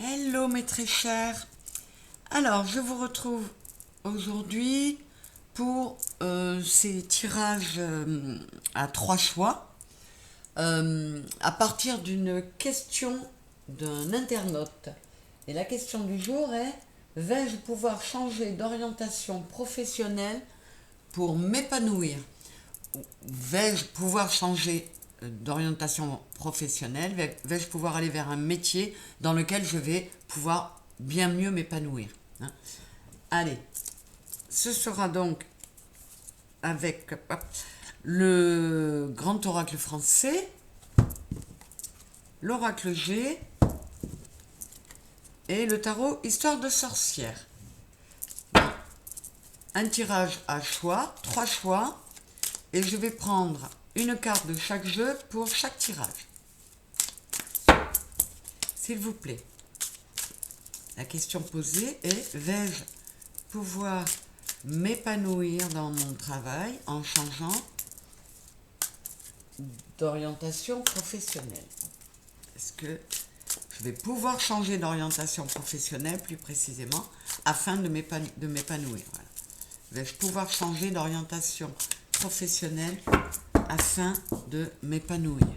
Hello mes très chers. Alors je vous retrouve aujourd'hui pour ces tirages à 3 choix à partir d'une question d'un internaute. Et la question du jour est: vais-je pouvoir changer d'orientation professionnelle pour m'épanouir? Vais-je pouvoir changer d'orientation professionnelle? Vais-je pouvoir aller vers un métier dans lequel je vais pouvoir bien mieux m'épanouir, hein? Allez, ce sera donc avec le grand oracle français, l'oracle G et le tarot Histoire de sorcière. Un tirage à choix, 3 choix, et je vais prendre une carte de chaque jeu pour chaque tirage. S'il vous plaît. La question posée est: vais-je pouvoir m'épanouir dans mon travail en changeant d'orientation professionnelle? Est-ce que je vais pouvoir changer d'orientation professionnelle, plus précisément, afin de m'épanouir? Voilà. Vais-je pouvoir changer d'orientation professionnelle afin de m'épanouir?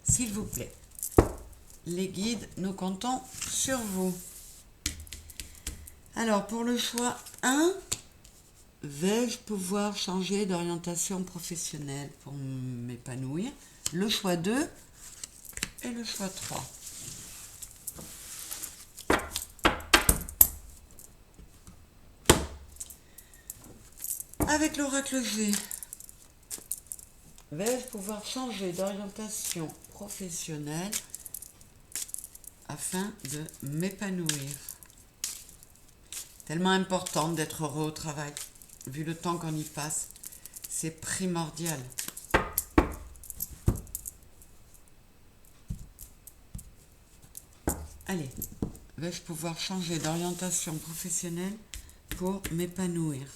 S'il vous plaît. Les guides, nous comptons sur vous. Alors, pour le choix 1, vais-je pouvoir changer d'orientation professionnelle pour m'épanouir? Le choix 2 et le choix 3. Avec l'oracle G, vais-je pouvoir changer d'orientation professionnelle afin de m'épanouir? Tellement important d'être heureux au travail. Vu le temps qu'on y passe, c'est primordial. Allez, vais-je pouvoir changer d'orientation professionnelle pour m'épanouir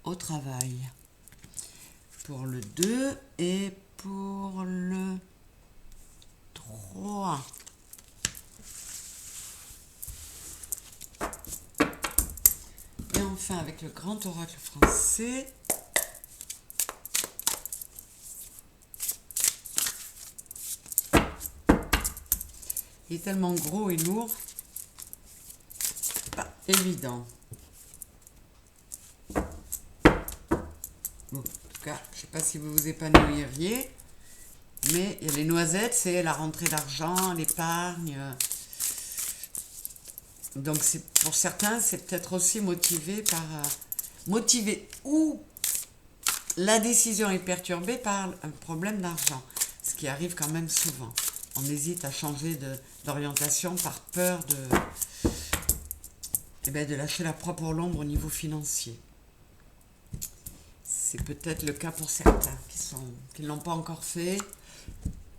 au travail? Pour le 2 et pour le 3. Et enfin, avec le grand oracle français, il est tellement gros et lourd, pas évident. Bon, en tout cas, je ne sais pas si vous vous épanouiriez, mais il y a les noisettes, c'est la rentrée d'argent, l'épargne. Donc pour certains, c'est peut-être aussi motivé ou la décision est perturbée par un problème d'argent, ce qui arrive quand même souvent. On hésite à changer d'orientation par peur de lâcher la proie pour l'ombre au niveau financier. C'est peut-être le cas pour certains qui ne l'ont pas encore fait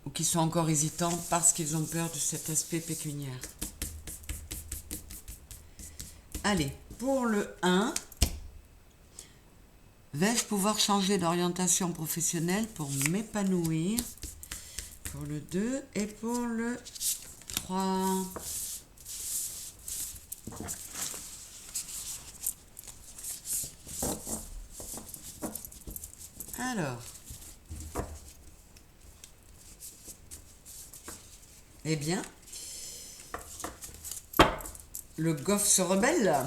ou qui sont encore hésitants parce qu'ils ont peur de cet aspect pécuniaire. Allez, pour le 1, vais-je pouvoir changer d'orientation professionnelle pour m'épanouir? Pour le 2 et pour le 3. Alors, eh bien, le goff se rebelle.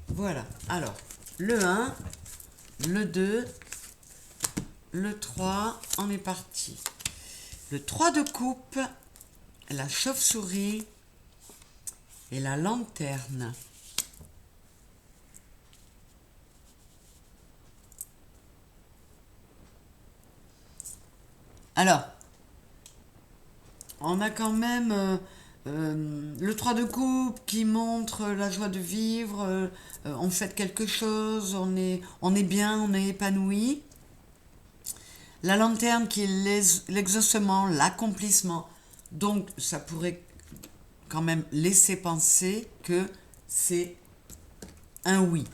Voilà, alors, le 1, le 2, le 3, on est parti. Le 3 de coupe, la chauve-souris et la lanterne. Alors, on a quand même le 3 de coupe qui montre la joie de vivre, on fait quelque chose, on est bien, on est épanoui. La lanterne qui est l'exaucement, l'accomplissement. Donc, ça pourrait quand même laisser penser que c'est un oui.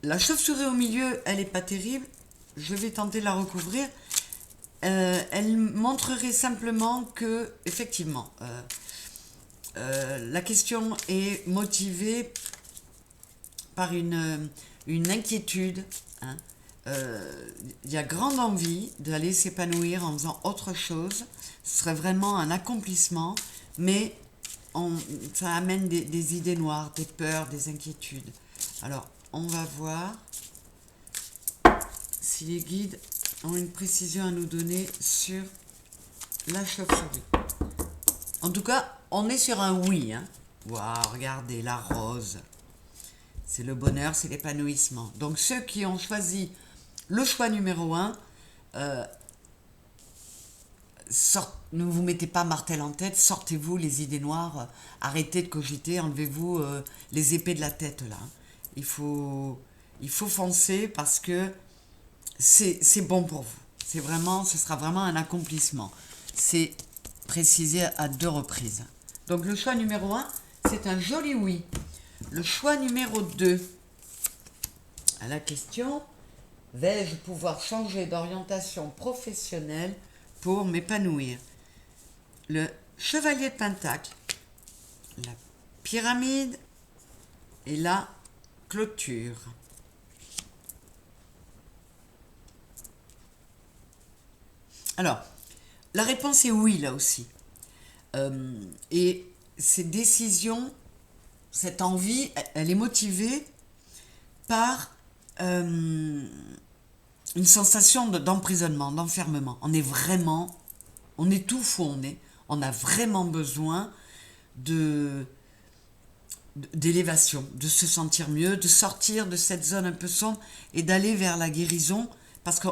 La chauve-souris au milieu, elle n'est pas terrible. Je vais tenter de la recouvrir. elle montrerait simplement que, effectivement, la question est motivée par une inquiétude. Hein. Il y a grande envie d'aller s'épanouir en faisant autre chose. Ce serait vraiment un accomplissement, mais ça amène des idées noires, des peurs, des inquiétudes. Alors, on va voir si les guides ont une précision à nous donner sur la chauve-souris. En tout cas, on est sur un oui. Hein. Waouh, regardez, la rose. C'est le bonheur, c'est l'épanouissement. Donc, ceux qui ont choisi le choix numéro 1, ne vous mettez pas martel en tête, sortez-vous les idées noires, arrêtez de cogiter, enlevez-vous les épées de la tête là. Il faut foncer parce que c'est bon pour vous. Ce sera vraiment un accomplissement. C'est précisé à 2 reprises. Donc le choix numéro 1, c'est un joli oui. Le choix numéro 2, à la question, vais-je pouvoir changer d'orientation professionnelle pour m'épanouir? Le chevalier de Pentacle, la pyramide et la clôture. Alors, la réponse est oui là aussi. Et ces décisions, cette envie, elle est motivée par une sensation d'emprisonnement, d'enfermement. On étouffe où on est. On a vraiment besoin d'élévation, de se sentir mieux, de sortir de cette zone un peu sombre et d'aller vers la guérison, parce que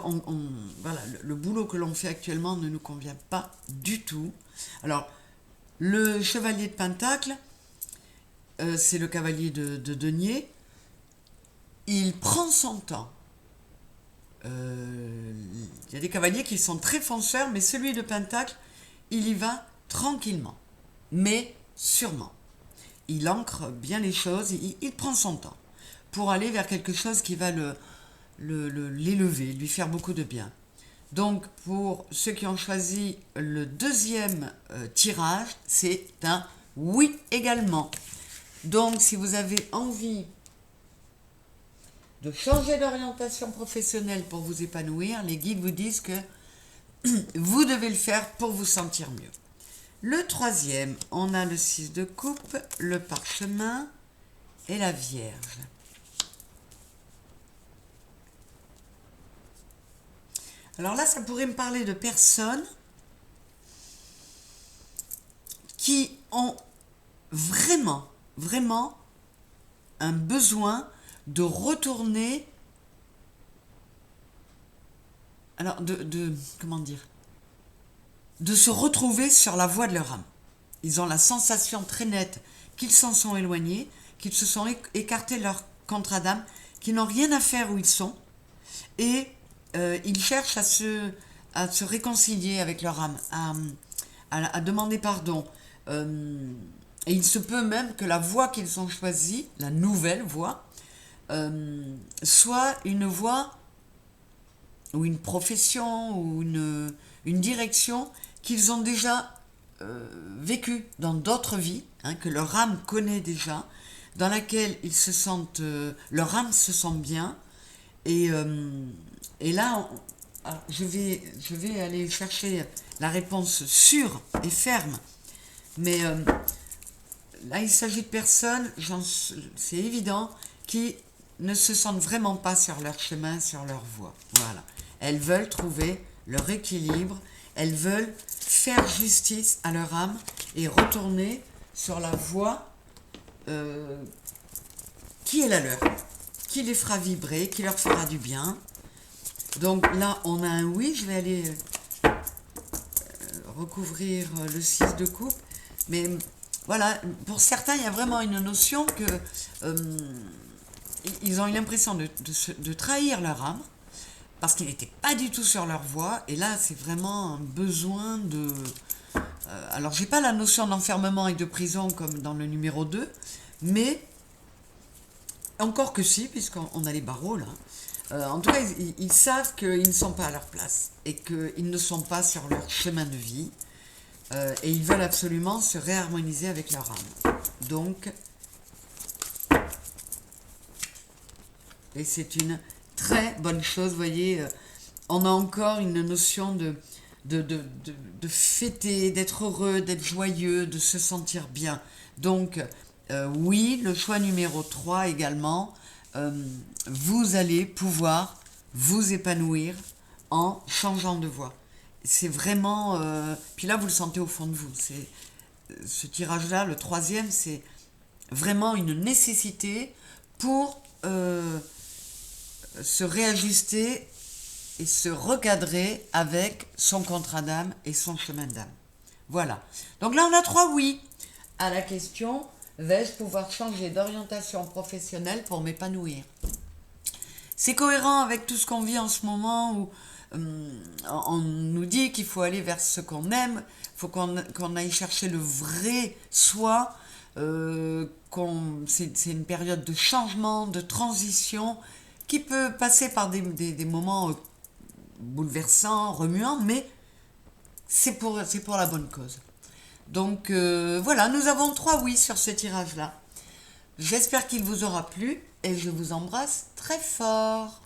voilà, le boulot que l'on fait actuellement ne nous convient pas du tout. Alors, le chevalier de Pentacle, c'est le cavalier de denier. Il prend son temps. Il y a des cavaliers qui sont très fonceurs, mais celui de Pentacle, il y va tranquillement, mais sûrement. Il ancre bien les choses, il prend son temps pour aller vers quelque chose qui va l'élever, lui faire beaucoup de bien. Donc, pour ceux qui ont choisi le deuxième tirage, c'est un oui également. Donc, si vous avez envie de changer d'orientation professionnelle pour vous épanouir, les guides vous disent que vous devez le faire pour vous sentir mieux. Le troisième, on a le 6 de coupe, le parchemin et la Vierge. Alors là, ça pourrait me parler de personnes qui ont vraiment, vraiment un besoin de retourner, alors comment dire, de se retrouver sur la voie de leur âme. Ils ont la sensation très nette qu'ils s'en sont éloignés, qu'ils se sont écartés de leur contrat d'âme, qu'ils n'ont rien à faire où ils sont, et ils cherchent à se réconcilier avec leur âme, à demander pardon. Et il se peut même que la voie qu'ils ont choisie, la nouvelle voie, soit une voie ou une profession ou une direction qu'ils ont déjà vécue dans d'autres vies, hein, que leur âme connaît déjà, dans laquelle ils se sentent, leur âme se sent bien. Et là, je vais aller chercher la réponse sûre et ferme. Mais là, il s'agit de personnes, c'est évident, qui ne se sentent vraiment pas sur leur chemin, sur leur voie. Voilà. Elles veulent trouver leur équilibre, elles veulent faire justice à leur âme et retourner sur la voie qui est la leur, qui les fera vibrer, qui leur fera du bien. Donc là, on a un oui, je vais aller recouvrir le 6 de coupe. Mais voilà, pour certains, il y a vraiment une notion que ils ont eu l'impression de trahir leur âme, parce qu'ils n'étaient pas du tout sur leur voie, et là, c'est vraiment un besoin de... alors, j'ai pas la notion d'enfermement et de prison comme dans le numéro 2, mais, encore que si, puisqu'on a les barreaux là, En tout cas, ils savent qu'ils ne sont pas à leur place et qu'ils ne sont pas sur leur chemin de vie. Et ils veulent absolument se réharmoniser avec leur âme. Donc, et c'est une très bonne chose, vous voyez, on a encore une notion de fêter, d'être heureux, d'être joyeux, de se sentir bien. Donc, oui, le choix numéro 3 également, vous allez pouvoir vous épanouir en changeant de voie. C'est vraiment... puis là, vous le sentez au fond de vous. Ce tirage-là, le troisième, c'est vraiment une nécessité pour se réajuster et se recadrer avec son contrat d'âme et son chemin d'âme. Voilà. Donc là, on a 3 oui à la question: vais-je pouvoir changer d'orientation professionnelle pour m'épanouir? C'est cohérent avec tout ce qu'on vit en ce moment où on nous dit qu'il faut aller vers ce qu'on aime, il faut qu'on aille chercher le vrai soi, c'est une période de changement, de transition, qui peut passer par des moments bouleversants, remuants, mais c'est pour la bonne cause. Donc voilà, nous avons 3 oui sur ce tirage-là. J'espère qu'il vous aura plu et je vous embrasse très fort.